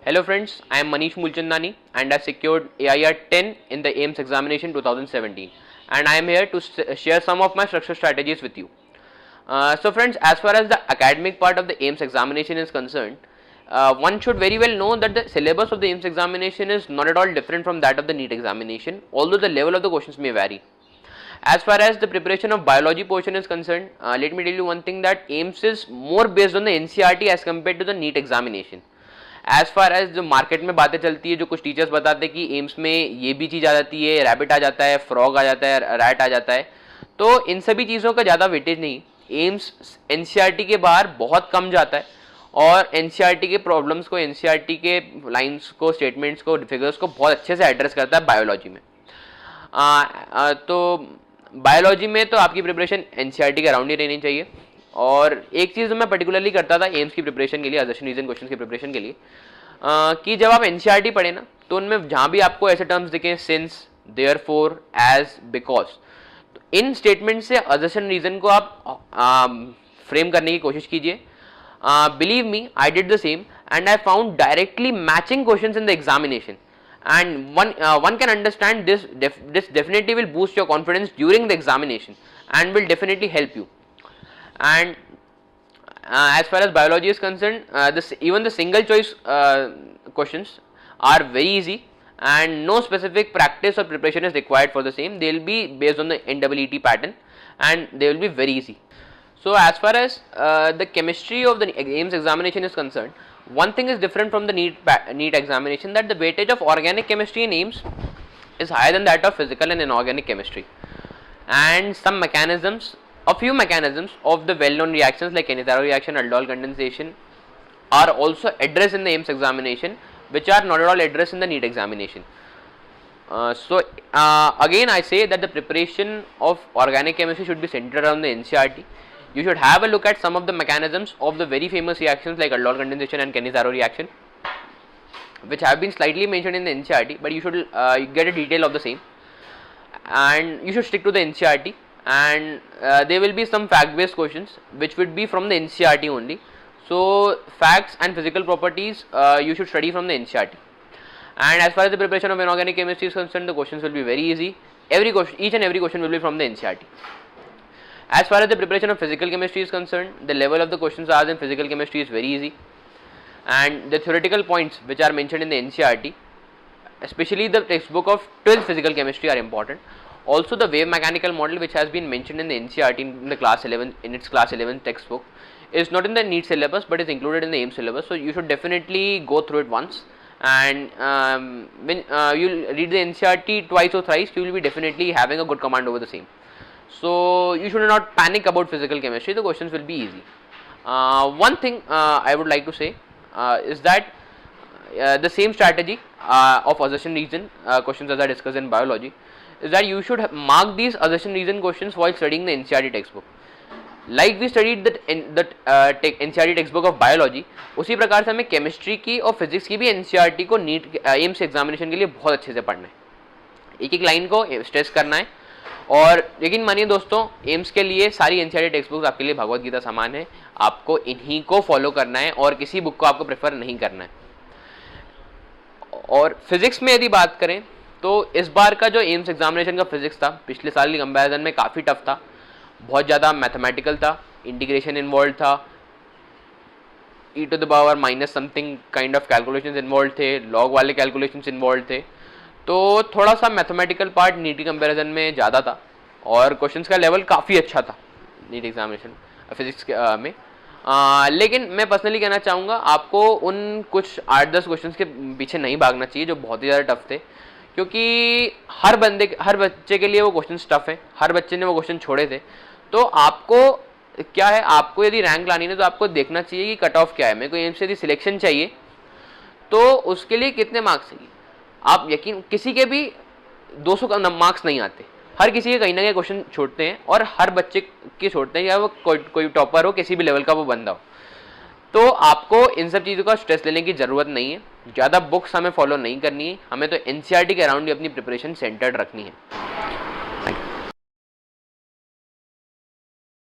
Hello friends, I am Manish Mulchandani and I secured AIR 10 in the AIMS examination 2017 and I am here to share some of my structure strategies with you. So friends, as far as the academic part of the AIMS examination is concerned, one should very well know that the syllabus of the AIMS examination is not at all different from that of the NEET examination, although the level of the questions may vary. As far as the preparation of biology portion is concerned, let me tell you one thing, that AIMS is more based on the NCERT as compared to the NEET examination. As far as जो market में बातें चलती है, जो कुछ teachers बताते हैं कि एम्स में ये भी चीज़ आ जाती है, रैबिट आ जाता है, फ्रॉग आ जाता है, रैट आ जाता है, तो इन सभी चीज़ों का ज़्यादा वेटेज नहीं. एम्स एनसीईआरटी के बाहर बहुत कम जाता है और एनसीईआरटी के प्रॉब्लम्स को, एनसीईआरटी के लाइंस को, स्टेटमेंट्स को, फिगर्स को बहुत अच्छे से एड्रेस करता है बायोलॉजी में. तो बायोलॉजी में तो आपकी प्रिपरेशन एनसीईआरटी के अराउंड ही रहनी चाहिए. और एक चीज़ जो मैं पर्टिकुलरली करता था एम्स की प्रिपरेशन के लिए, अजर्शन रीजन क्वेश्चन की प्रिपरेशन के लिए, कि जब आप एनसीईआरटी पढ़े ना, तो उनमें जहाँ भी आपको ऐसे टर्म्स दिखे, सिंस, देयरफॉर, एज, बिकॉज, तो इन स्टेटमेंट से अजर्शन रीजन को आप फ्रेम करने की कोशिश कीजिए. Believe me, I did the same and I found directly matching questions in the examination. And one can understand this definitely will boost your confidence during the examination and will definitely help you. And as far as biology is concerned, even the single choice questions are very easy and no specific practice or preparation is required for the same. They will be based on the NEET pattern and they will be very easy. So as far as the chemistry of the AIMS examination is concerned, one thing is different from the NEET examination, that the weightage of organic chemistry in AIMS is higher than that of physical and inorganic chemistry, and a few mechanisms of the well-known reactions like Cannizzaro reaction, aldol condensation are also addressed in the AIMS examination, which are not at all addressed in the NEET examination. Again I say that the preparation of organic chemistry should be centered around the NCERT. You should have a look at some of the mechanisms of the very famous reactions like aldol condensation and Cannizzaro reaction, which have been slightly mentioned in the NCERT, but you should get a detail of the same, and you should stick to the NCERT. And there will be some fact based questions which would be from the NCERT only. So facts and physical properties you should study from the NCERT. And as far as the preparation of inorganic chemistry is concerned, the questions will be very easy. Each and every question will be from the NCERT. As far as the preparation of physical chemistry is concerned, the level of the questions asked in physical chemistry is very easy, and the theoretical points which are mentioned in the NCERT, especially the textbook of 12th physical chemistry, are important. Also the wave mechanical model, which has been mentioned in the NCERT in the class 11, in its class 11 textbook, is not in the NEET syllabus but is included in the AIMS syllabus, so you should definitely go through it once. And when you'll read the NCERT twice or thrice, you will be definitely having a good command over the same. So you should not panic about physical chemistry, the questions will be easy. One thing I would like to say is that the same strategy of assertion reason questions as I discussed in biology is that you should mark these assertion reason questions while studying the NCERT textbook. Like we studied that NCERT textbook of biology, उसी प्रकार से हमें chemistry की और physics की भी NCERT को NEET AIIMS examination के लिए बहुत अच्छे से पढ़ना है, एक एक लाइन को स्ट्रेस करना है. और लेकिन मानिए दोस्तों, एम्स के लिए सारी NCERT टेक्स्ट बुक्स आपके लिए भगवत गीता समान है, आपको इन्हीं को फॉलो करना है और किसी बुक को आपको प्रेफर नहीं करना है. और फिजिक्स में यदि बात करें तो इस बार का जो एम्स एग्जामिनेशन का फिजिक्स था, पिछले साल की कंपैरिजन में काफ़ी टफ था, बहुत ज़्यादा मैथमेटिकल था, इंटीग्रेशन इन्वॉल्व था, e⁻ minus something kind of calculations involve थे, लॉग वाले कैलकुलेशंस इन्वॉल्व थे, तो थोड़ा सा मैथमेटिकल पार्ट नीट की कंपैरिजन में ज़्यादा था और क्वेश्चंस का लेवल काफ़ी अच्छा था नीट एग्जामिनेशन फिजिक्स में. लेकिन मैं पर्सनली कहना चाहूँगा, आपको उन कुछ 8-10 क्वेश्चंस के पीछे नहीं भागना चाहिए जो बहुत ही ज़्यादा टफ थे, क्योंकि हर बच्चे के लिए वो क्वेश्चन टफ है, हर बच्चे ने वो क्वेश्चन छोड़े थे. तो आपको क्या है, आपको यदि रैंक लानी है तो आपको देखना चाहिए कि कट ऑफ क्या है. मेरे को एम्स से यदि सिलेक्शन चाहिए तो उसके लिए कितने मार्क्स चाहिए. आप यकीन, किसी के भी 200 का मार्क्स नहीं आते, हर किसी के कहीं ना कहीं क्वेश्चन छोड़ते हैं और हर बच्चे के छोड़ते हैं, या वो कोई टॉपर हो, किसी भी लेवल का वो बंदा हो. तो आपको इन सब चीज़ों का स्ट्रेस लेने की ज़रूरत नहीं है, ज़्यादा बुक्स हमें फॉलो नहीं करनी है, हमें तो NCERT के अराउंड ही अपनी प्रिपरेशन सेंटर्ड रखनी है.